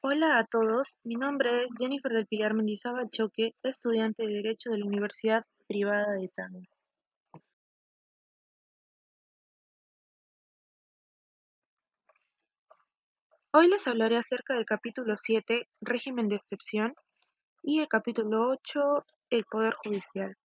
Hola a todos, mi nombre es Jennifer del Pilar Mendizábal Choque, estudiante de Derecho de la Universidad Privada de Tacna. Hoy les hablaré acerca del capítulo 7, régimen de excepción, y el capítulo 8, el Poder Judicial.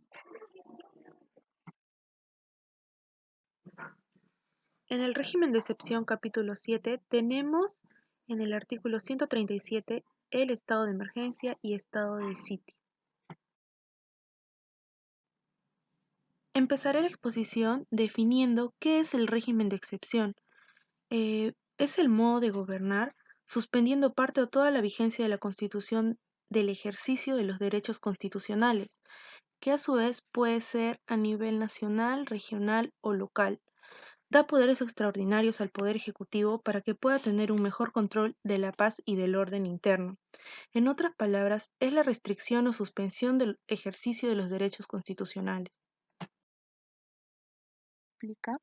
En el régimen de excepción capítulo 7 tenemos en el artículo 137 el estado de emergencia y estado de sitio. Empezaré la exposición definiendo qué es el régimen de excepción. Es el modo de gobernar suspendiendo parte o toda la vigencia de la Constitución del ejercicio de los derechos constitucionales, que a su vez puede ser a nivel nacional, regional o local. Da poderes extraordinarios al Poder Ejecutivo para que pueda tener un mejor control de la paz y del orden interno. En otras palabras, es la restricción o suspensión del ejercicio de los derechos constitucionales. ¿Explica?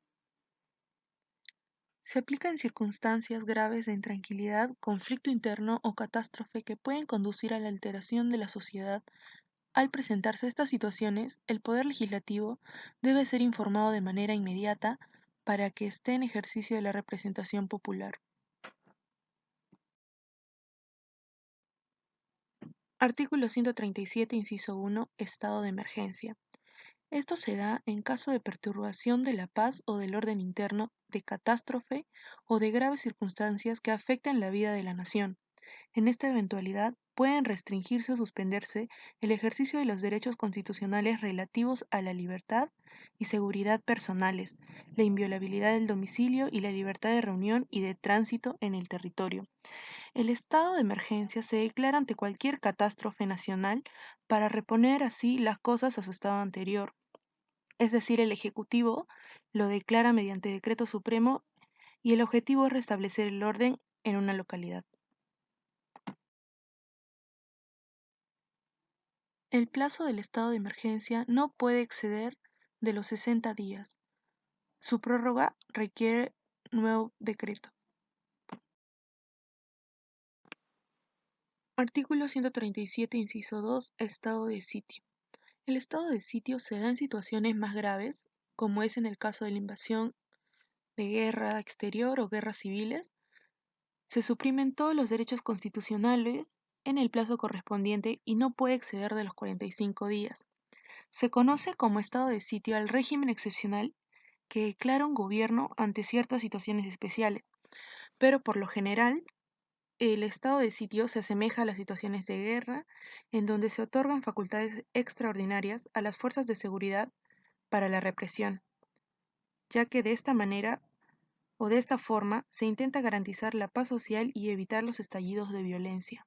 Se aplica en circunstancias graves de intranquilidad, conflicto interno o catástrofe que pueden conducir a la alteración de la sociedad. Al presentarse estas situaciones, el Poder Legislativo debe ser informado de manera inmediata para que esté en ejercicio de la representación popular. Artículo 137, inciso 1, Estado de emergencia. Esto se da en caso de perturbación de la paz o del orden interno, de catástrofe o de graves circunstancias que afecten la vida de la nación. En esta eventualidad, pueden restringirse o suspenderse el ejercicio de los derechos constitucionales relativos a la libertad y seguridad personales, la inviolabilidad del domicilio y la libertad de reunión y de tránsito en el territorio. El estado de emergencia se declara ante cualquier catástrofe nacional para reponer así las cosas a su estado anterior, es decir, el Ejecutivo lo declara mediante decreto supremo y el objetivo es restablecer el orden en una localidad. El plazo del estado de emergencia no puede exceder de los 60 días. Su prórroga requiere nuevo decreto. Artículo 137, inciso 2, Estado de sitio. El estado de sitio se da en situaciones más graves, como es en el caso de la invasión de guerra exterior o guerras civiles. Se suprimen todos los derechos constitucionales en el plazo correspondiente y no puede exceder de los 45 días. Se conoce como estado de sitio al régimen excepcional que declara un gobierno ante ciertas situaciones especiales, pero por lo general el estado de sitio se asemeja a las situaciones de guerra, en donde se otorgan facultades extraordinarias a las fuerzas de seguridad para la represión, ya que de esta manera o de esta forma se intenta garantizar la paz social y evitar los estallidos de violencia.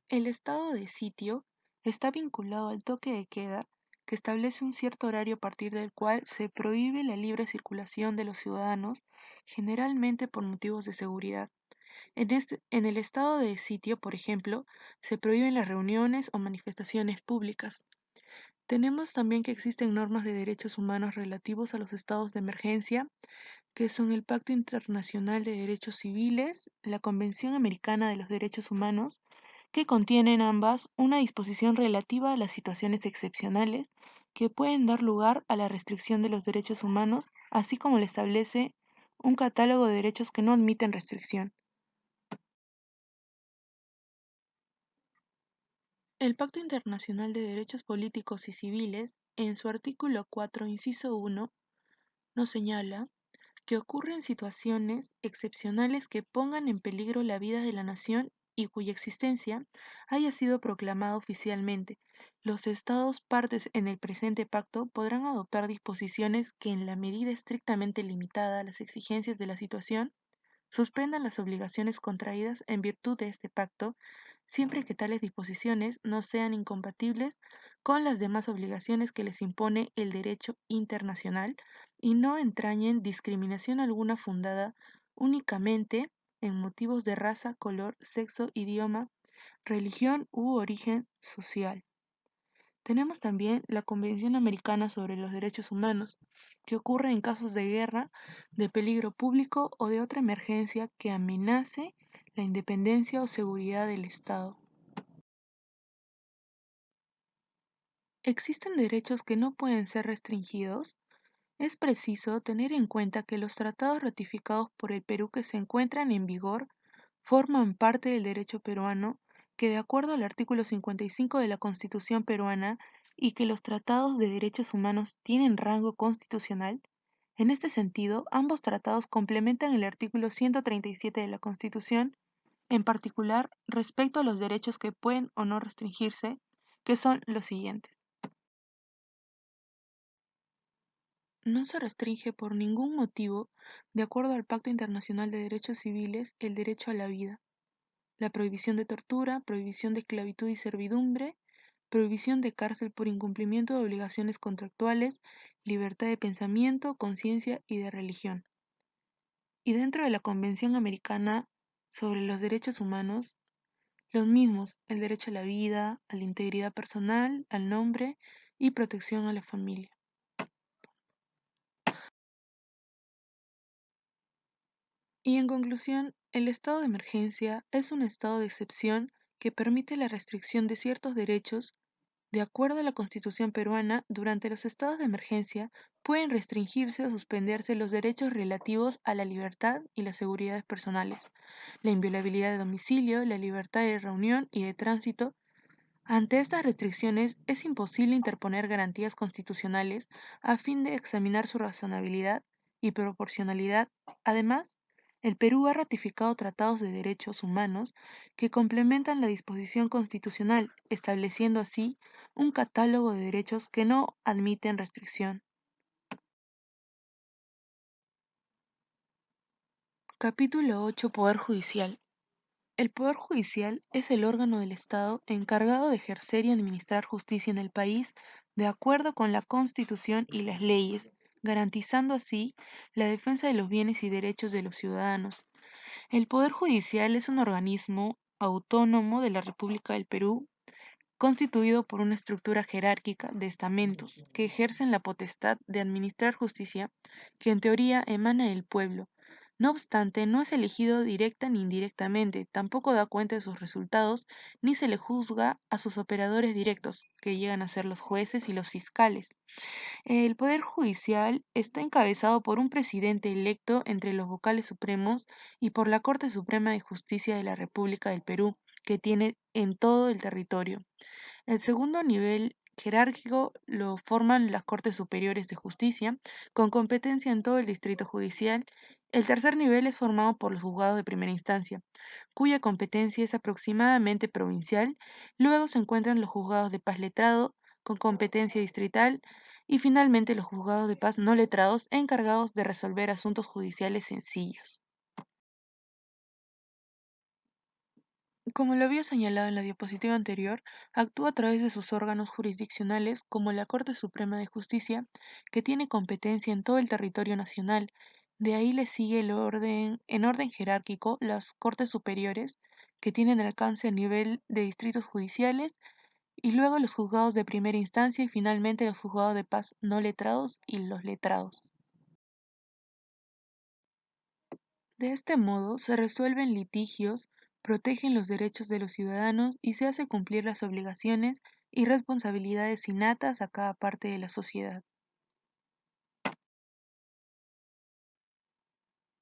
El estado de sitio está vinculado al toque de queda, que establece un cierto horario a partir del cual se prohíbe la libre circulación de los ciudadanos, generalmente por motivos de seguridad. En el estado de sitio, por ejemplo, se prohíben las reuniones o manifestaciones públicas. Tenemos también que existen normas de derechos humanos relativos a los estados de emergencia, que son el Pacto Internacional de Derechos Civiles, la Convención Americana de los Derechos Humanos, que contienen ambas una disposición relativa a las situaciones excepcionales que pueden dar lugar a la restricción de los derechos humanos, así como le establece un catálogo de derechos que no admiten restricción. El Pacto Internacional de Derechos Políticos y Civiles, en su artículo 4, inciso 1, nos señala que ocurren situaciones excepcionales que pongan en peligro la vida de la nación y cuya existencia haya sido proclamada oficialmente. Los Estados partes en el presente pacto podrán adoptar disposiciones que, en la medida estrictamente limitada a las exigencias de la situación, suspendan las obligaciones contraídas en virtud de este pacto, siempre que tales disposiciones no sean incompatibles con las demás obligaciones que les impone el derecho internacional y no entrañen discriminación alguna fundada únicamente en motivos de raza, color, sexo, idioma, religión u origen social. Tenemos también la Convención Americana sobre los Derechos Humanos, que ocurre en casos de guerra, de peligro público o de otra emergencia que amenace la independencia o seguridad del Estado. ¿Existen derechos que no pueden ser restringidos? Es preciso tener en cuenta que los tratados ratificados por el Perú que se encuentran en vigor forman parte del derecho peruano, que de acuerdo al artículo 55 de la Constitución peruana y que los tratados de derechos humanos tienen rango constitucional. En este sentido, ambos tratados complementan el artículo 137 de la Constitución, en particular respecto a los derechos que pueden o no restringirse, que son los siguientes. No se restringe por ningún motivo, de acuerdo al Pacto Internacional de Derechos Civiles, el derecho a la vida, la prohibición de tortura, prohibición de esclavitud y servidumbre, prohibición de cárcel por incumplimiento de obligaciones contractuales, libertad de pensamiento, conciencia y de religión. Y dentro de la Convención Americana sobre los Derechos Humanos, los mismos, el derecho a la vida, a la integridad personal, al nombre y protección a la familia. Y en conclusión, el estado de emergencia es un estado de excepción que permite la restricción de ciertos derechos. De acuerdo a la Constitución peruana, durante los estados de emergencia pueden restringirse o suspenderse los derechos relativos a la libertad y las seguridades personales, la inviolabilidad de domicilio, la libertad de reunión y de tránsito. Ante estas restricciones, es imposible interponer garantías constitucionales a fin de examinar su razonabilidad y proporcionalidad. Además, el Perú ha ratificado tratados de derechos humanos que complementan la disposición constitucional, estableciendo así un catálogo de derechos que no admiten restricción. Capítulo 8. Poder Judicial. El Poder Judicial es el órgano del Estado encargado de ejercer y administrar justicia en el país de acuerdo con la Constitución y las leyes, garantizando así la defensa de los bienes y derechos de los ciudadanos. El Poder Judicial es un organismo autónomo de la República del Perú, constituido por una estructura jerárquica de estamentos que ejercen la potestad de administrar justicia que en teoría emana del pueblo. No obstante, no es elegido directa ni indirectamente, tampoco da cuenta de sus resultados, ni se le juzga a sus operadores directos, que llegan a ser los jueces y los fiscales. El Poder Judicial está encabezado por un presidente electo entre los vocales supremos y por la Corte Suprema de Justicia de la República del Perú, que tiene en todo el territorio. El segundo nivel jerárquico lo forman las Cortes Superiores de Justicia, con competencia en todo el distrito judicial. El tercer nivel es formado por los juzgados de primera instancia, cuya competencia es aproximadamente provincial. Luego se encuentran los juzgados de paz letrado, con competencia distrital, y finalmente los juzgados de paz no letrados, encargados de resolver asuntos judiciales sencillos. Como lo había señalado en la diapositiva anterior, actúa a través de sus órganos jurisdiccionales como la Corte Suprema de Justicia, que tiene competencia en todo el territorio nacional. De ahí le sigue en orden jerárquico, las Cortes Superiores, que tienen alcance a nivel de distritos judiciales, y luego los juzgados de primera instancia y finalmente los juzgados de paz no letrados y los letrados. De este modo, se resuelven litigios, protegen los derechos de los ciudadanos y se hace cumplir las obligaciones y responsabilidades innatas a cada parte de la sociedad.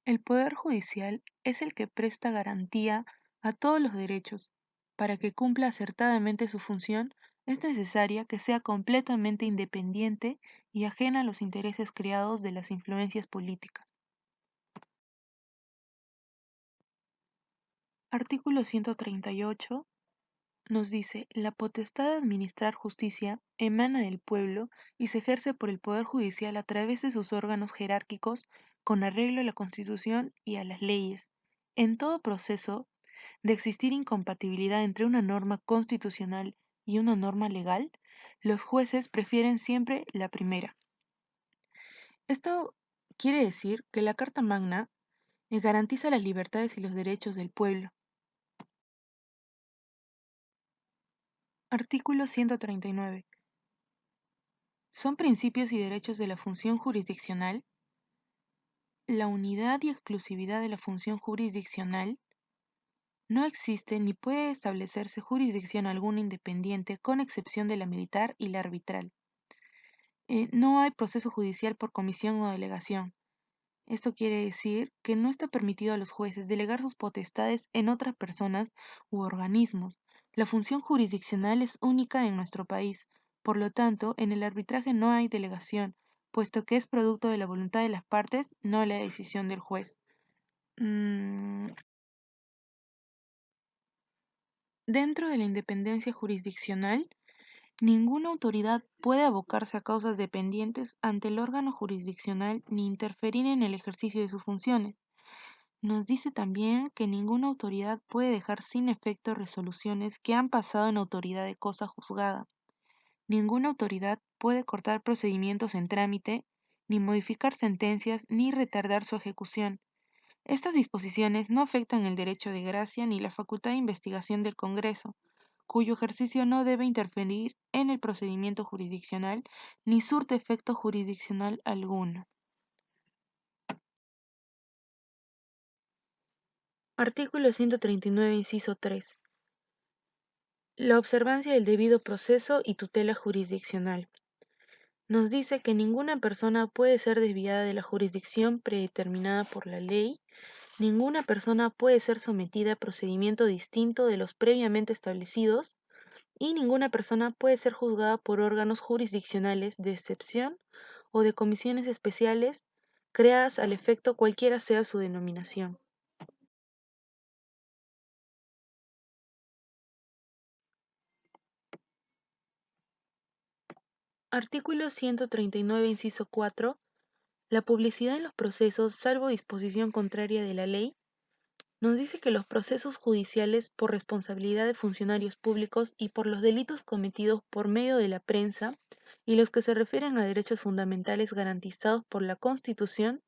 El Poder Judicial es el que presta garantía a todos los derechos. Para que cumpla acertadamente su función, es necesaria que sea completamente independiente y ajena a los intereses creados de las influencias políticas. Artículo 138. Nos dice, la potestad de administrar justicia emana del pueblo y se ejerce por el Poder Judicial a través de sus órganos jerárquicos con arreglo a la Constitución y a las leyes. En todo proceso de existir incompatibilidad entre una norma constitucional y una norma legal, los jueces prefieren siempre la primera. Esto quiere decir que la Carta Magna garantiza las libertades y los derechos del pueblo. Artículo 139. Son principios y derechos de la función jurisdiccional, la unidad y exclusividad de la función jurisdiccional. No existe ni puede establecerse jurisdicción alguna independiente con excepción de la militar y la arbitral. No hay proceso judicial por comisión o delegación. Esto quiere decir que no está permitido a los jueces delegar sus potestades en otras personas u organismos. La función jurisdiccional es única en nuestro país. Por lo tanto, en el arbitraje no hay delegación, puesto que es producto de la voluntad de las partes, no la decisión del juez. Dentro de la independencia jurisdiccional, ninguna autoridad puede abocarse a causas dependientes ante el órgano jurisdiccional ni interferir en el ejercicio de sus funciones. Nos dice también que ninguna autoridad puede dejar sin efecto resoluciones que han pasado en autoridad de cosa juzgada. Ninguna autoridad puede cortar procedimientos en trámite, ni modificar sentencias, ni retardar su ejecución. Estas disposiciones no afectan el derecho de gracia ni la facultad de investigación del Congreso, cuyo ejercicio no debe interferir en el procedimiento jurisdiccional ni surte efecto jurisdiccional alguno. Artículo 139, inciso 3. La observancia del debido proceso y tutela jurisdiccional. Nos dice que ninguna persona puede ser desviada de la jurisdicción predeterminada por la ley, ninguna persona puede ser sometida a procedimiento distinto de los previamente establecidos y ninguna persona puede ser juzgada por órganos jurisdiccionales de excepción o de comisiones especiales creadas al efecto cualquiera sea su denominación. Artículo 139, inciso 4. La publicidad en los procesos, salvo disposición contraria de la ley, nos dice que los procesos judiciales por responsabilidad de funcionarios públicos y por los delitos cometidos por medio de la prensa y los que se refieren a derechos fundamentales garantizados por la Constitución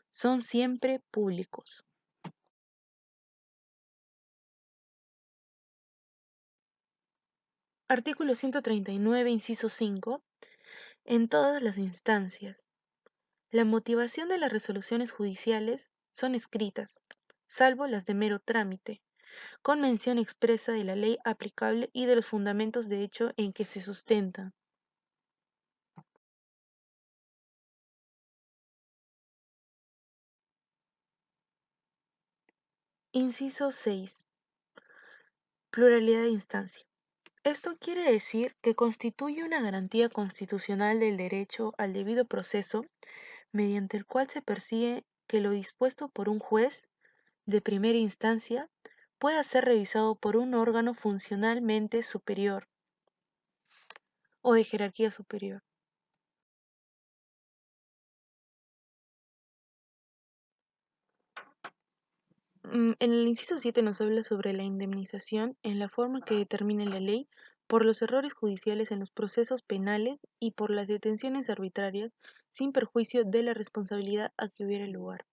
son siempre públicos. Artículo 139, inciso 5. En todas las instancias, la motivación de las resoluciones judiciales son escritas, salvo las de mero trámite, con mención expresa de la ley aplicable y de los fundamentos de hecho en que se sustenta. Inciso 6. Pluralidad de instancia. Esto quiere decir que constituye una garantía constitucional del derecho al debido proceso, mediante el cual se persigue que lo dispuesto por un juez de primera instancia pueda ser revisado por un órgano funcionalmente superior o de jerarquía superior. En el inciso 7 nos habla sobre la indemnización en la forma que determine la ley por los errores judiciales en los procesos penales y por las detenciones arbitrarias sin perjuicio de la responsabilidad a que hubiera lugar.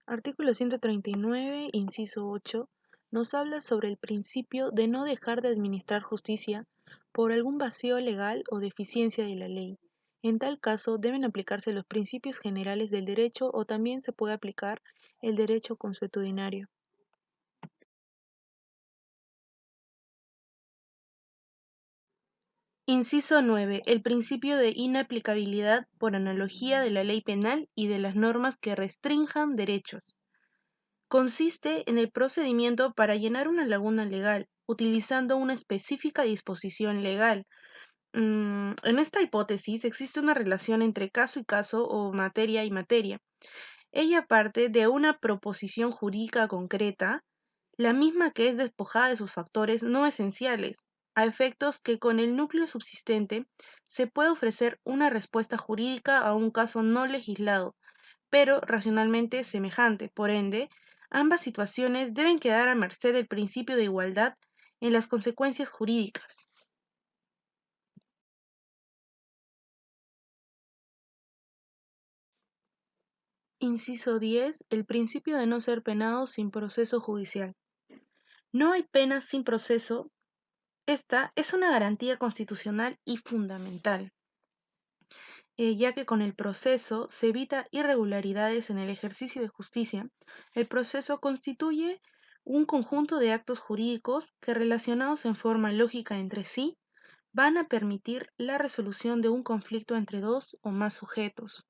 Artículo 139, inciso 8, nos habla sobre el principio de no dejar de administrar justicia por algún vacío legal o deficiencia de la ley. En tal caso, deben aplicarse los principios generales del derecho o también se puede aplicar el derecho consuetudinario. Inciso 9. El principio de inaplicabilidad por analogía de la ley penal y de las normas que restrinjan derechos. Consiste en el procedimiento para llenar una laguna legal, utilizando una específica disposición legal. En esta hipótesis existe una relación entre caso y caso o materia y materia. Ella parte de una proposición jurídica concreta, la misma que es despojada de sus factores no esenciales, a efectos que con el núcleo subsistente se puede ofrecer una respuesta jurídica a un caso no legislado, pero racionalmente semejante. Por ende, ambas situaciones deben quedar a merced del principio de igualdad en las consecuencias jurídicas. Inciso 10. El principio de no ser penado sin proceso judicial. No hay pena sin proceso. Esta es una garantía constitucional y fundamental, ya que con el proceso se evita irregularidades en el ejercicio de justicia. El proceso constituye un conjunto de actos jurídicos que, relacionados en forma lógica entre sí, van a permitir la resolución de un conflicto entre dos o más sujetos.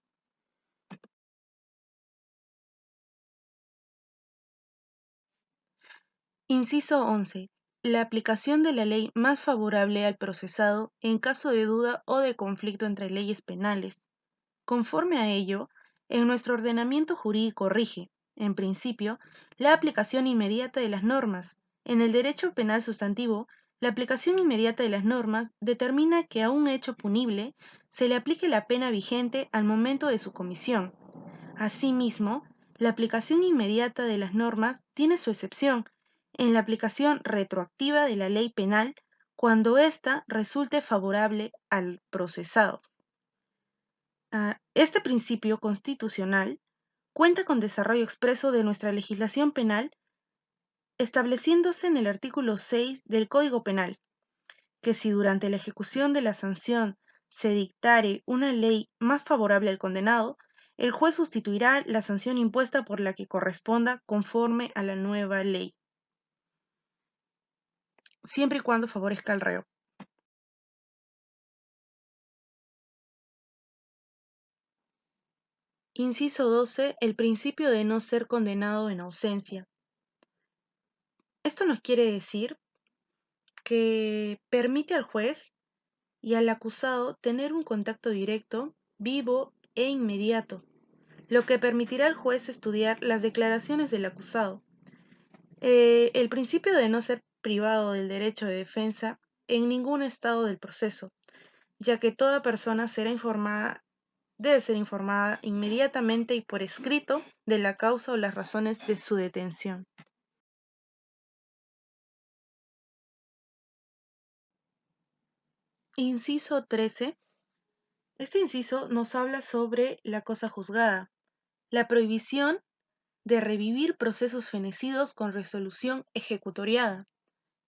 Inciso 11. La aplicación de la ley más favorable al procesado en caso de duda o de conflicto entre leyes penales. Conforme a ello, en nuestro ordenamiento jurídico rige, en principio, la aplicación inmediata de las normas. En el derecho penal sustantivo, la aplicación inmediata de las normas determina que a un hecho punible se le aplique la pena vigente al momento de su comisión. Asimismo, la aplicación inmediata de las normas tiene su excepción en la aplicación retroactiva de la ley penal cuando ésta resulte favorable al procesado. Este principio constitucional cuenta con desarrollo expreso de nuestra legislación penal, estableciéndose en el artículo 6 del Código Penal, que si durante la ejecución de la sanción se dictare una ley más favorable al condenado, el juez sustituirá la sanción impuesta por la que corresponda conforme a la nueva ley, siempre y cuando favorezca al reo. Inciso 12. El principio de no ser condenado en ausencia. Esto nos quiere decir que permite al juez y al acusado tener un contacto directo, vivo e inmediato, lo que permitirá al juez estudiar las declaraciones del acusado. El principio de no ser privado del derecho de defensa en ningún estado del proceso, ya que toda persona debe ser informada inmediatamente y por escrito de la causa o las razones de su detención. Inciso 13. Este inciso nos habla sobre la cosa juzgada, la prohibición de revivir procesos fenecidos con resolución ejecutoriada.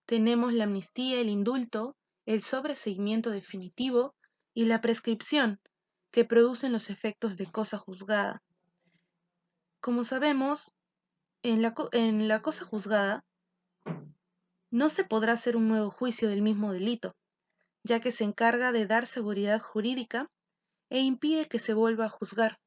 Tenemos la amnistía, el indulto, el sobreseimiento definitivo y la prescripción, que producen los efectos de cosa juzgada. Como sabemos, en la cosa juzgada no se podrá hacer un nuevo juicio del mismo delito, ya que se encarga de dar seguridad jurídica e impide que se vuelva a juzgar.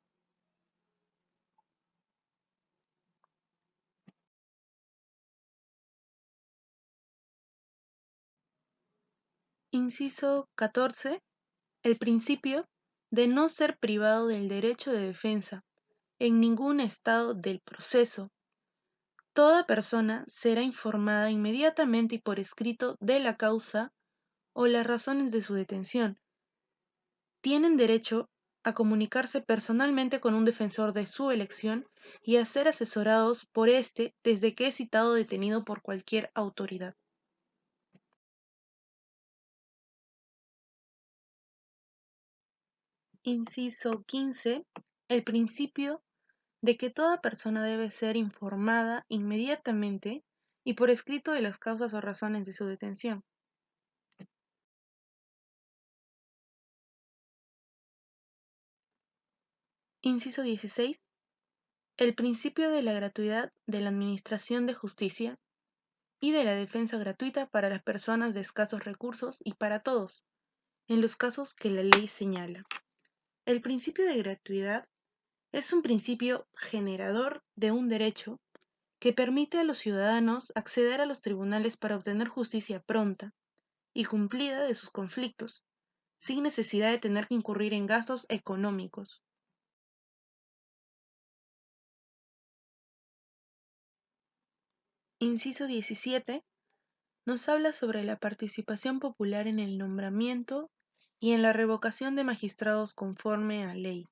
Inciso 14. El principio de no ser privado del derecho de defensa en ningún estado del proceso. Toda persona será informada inmediatamente y por escrito de la causa o las razones de su detención. Tienen derecho a comunicarse personalmente con un defensor de su elección y a ser asesorados por éste desde que es citado detenido por cualquier autoridad. Inciso 15. El principio de que toda persona debe ser informada inmediatamente y por escrito de las causas o razones de su detención. Inciso 16. El principio de la gratuidad de la administración de justicia y de la defensa gratuita para las personas de escasos recursos y para todos, en los casos que la ley señala. El principio de gratuidad es un principio generador de un derecho que permite a los ciudadanos acceder a los tribunales para obtener justicia pronta y cumplida de sus conflictos, sin necesidad de tener que incurrir en gastos económicos. Inciso 17. Nos habla sobre la participación popular en el nombramiento y en la revocación de magistrados conforme a ley.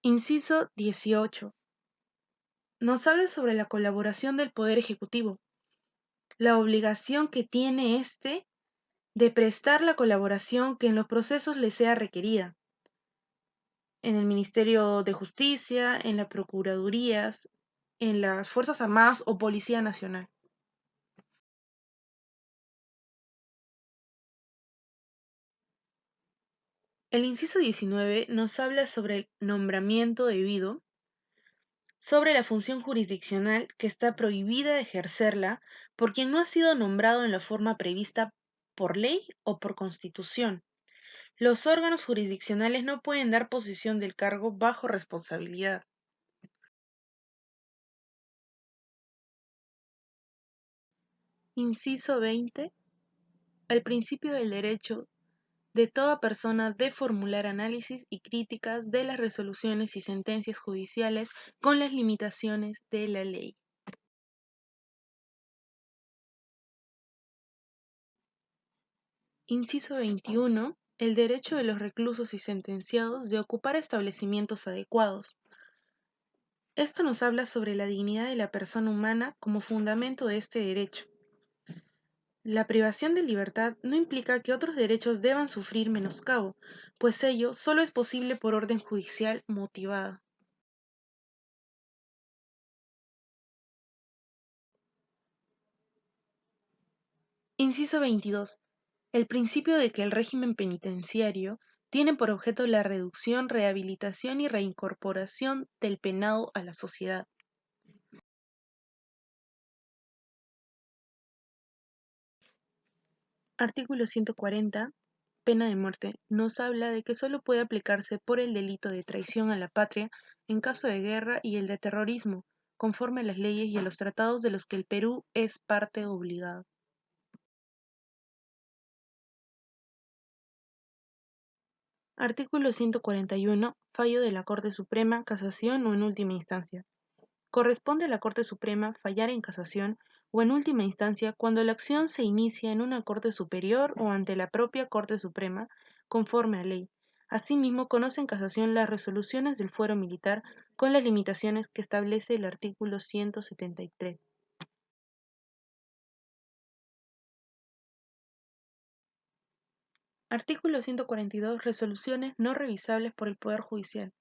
Inciso 18. Nos habla sobre la colaboración del Poder Ejecutivo, la obligación que tiene éste de prestar la colaboración que en los procesos le sea requerida. en el Ministerio de Justicia, en las Procuradurías, en las Fuerzas Armadas o Policía Nacional. El inciso 19 nos habla sobre el nombramiento debido, sobre la función jurisdiccional que está prohibida de ejercerla por quien no ha sido nombrado en la forma prevista por ley o por constitución. Los órganos jurisdiccionales no pueden dar posesión del cargo bajo responsabilidad. Inciso 20. El principio del derecho de toda persona de formular análisis y críticas de las resoluciones y sentencias judiciales con las limitaciones de la ley. Inciso 21. El derecho de los reclusos y sentenciados de ocupar establecimientos adecuados. Esto nos habla sobre la dignidad de la persona humana como fundamento de este derecho. La privación de libertad no implica que otros derechos deban sufrir menoscabo, pues ello solo es posible por orden judicial motivada. Inciso 22. El principio de que el régimen penitenciario tiene por objeto la reducción, rehabilitación y reincorporación del penado a la sociedad. Artículo 140. Pena de muerte. Nos habla de que solo puede aplicarse por el delito de traición a la patria en caso de guerra y el de terrorismo, conforme a las leyes y a los tratados de los que el Perú es parte obligada. Artículo 141. Fallo de la Corte Suprema, casación o en última instancia. Corresponde a la Corte Suprema fallar en casación o en última instancia cuando la acción se inicia en una Corte Superior o ante la propia Corte Suprema, conforme a ley. Asimismo, conoce en casación las resoluciones del fuero militar con las limitaciones que establece el artículo 173. Artículo 142. Resoluciones no revisables por el Poder Judicial.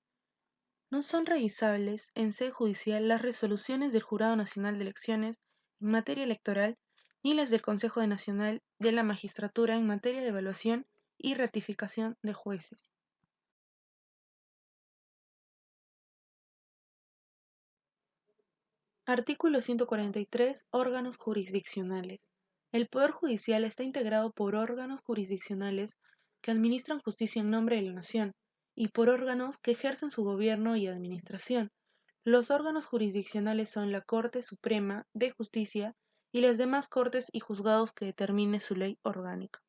No son revisables en sede judicial las resoluciones del Jurado Nacional de Elecciones en materia electoral ni las del Consejo Nacional de la Magistratura en materia de evaluación y ratificación de jueces. Artículo 143. Órganos jurisdiccionales. El Poder Judicial está integrado por órganos jurisdiccionales que administran justicia en nombre de la nación y por órganos que ejercen su gobierno y administración. Los órganos jurisdiccionales son la Corte Suprema de Justicia y las demás cortes y juzgados que determine su ley orgánica.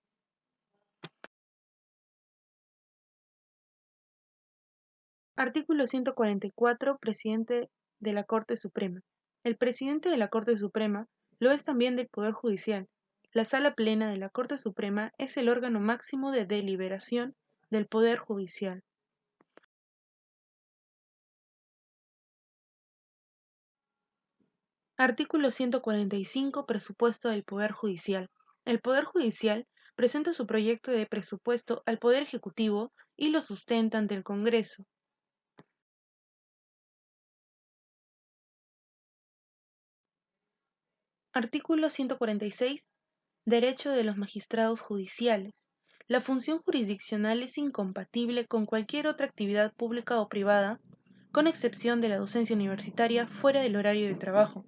Artículo 144. Presidente de la Corte Suprema. El presidente de la Corte Suprema lo es también del Poder Judicial. La Sala Plena de la Corte Suprema es el órgano máximo de deliberación del Poder Judicial. Artículo 145. Presupuesto del Poder Judicial. El Poder Judicial presenta su proyecto de presupuesto al Poder Ejecutivo y lo sustenta ante el Congreso. Artículo 146. Derecho de los magistrados judiciales. La función jurisdiccional es incompatible con cualquier otra actividad pública o privada, con excepción de la docencia universitaria fuera del horario de trabajo.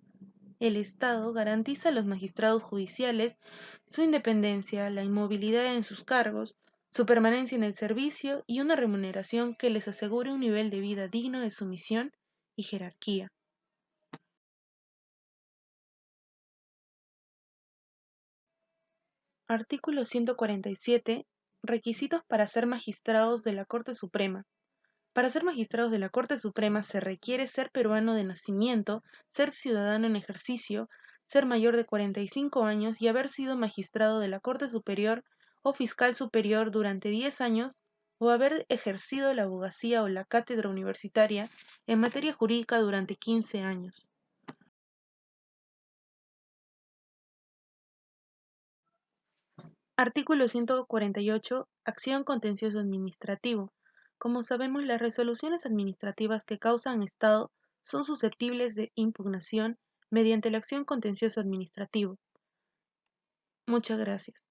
El Estado garantiza a los magistrados judiciales su independencia, la inmovilidad en sus cargos, su permanencia en el servicio y una remuneración que les asegure un nivel de vida digno de sumisión y jerarquía. Artículo 147. Requisitos para ser magistrados de la Corte Suprema. Para ser magistrados de la Corte Suprema se requiere ser peruano de nacimiento, ser ciudadano en ejercicio, ser mayor de 45 años y haber sido magistrado de la Corte Superior o fiscal superior durante 10 años o haber ejercido la abogacía o la cátedra universitaria en materia jurídica durante 15 años. Artículo 148. Acción contencioso administrativo. Como sabemos, las resoluciones administrativas que causan estado son susceptibles de impugnación mediante la acción contencioso administrativo. Muchas gracias.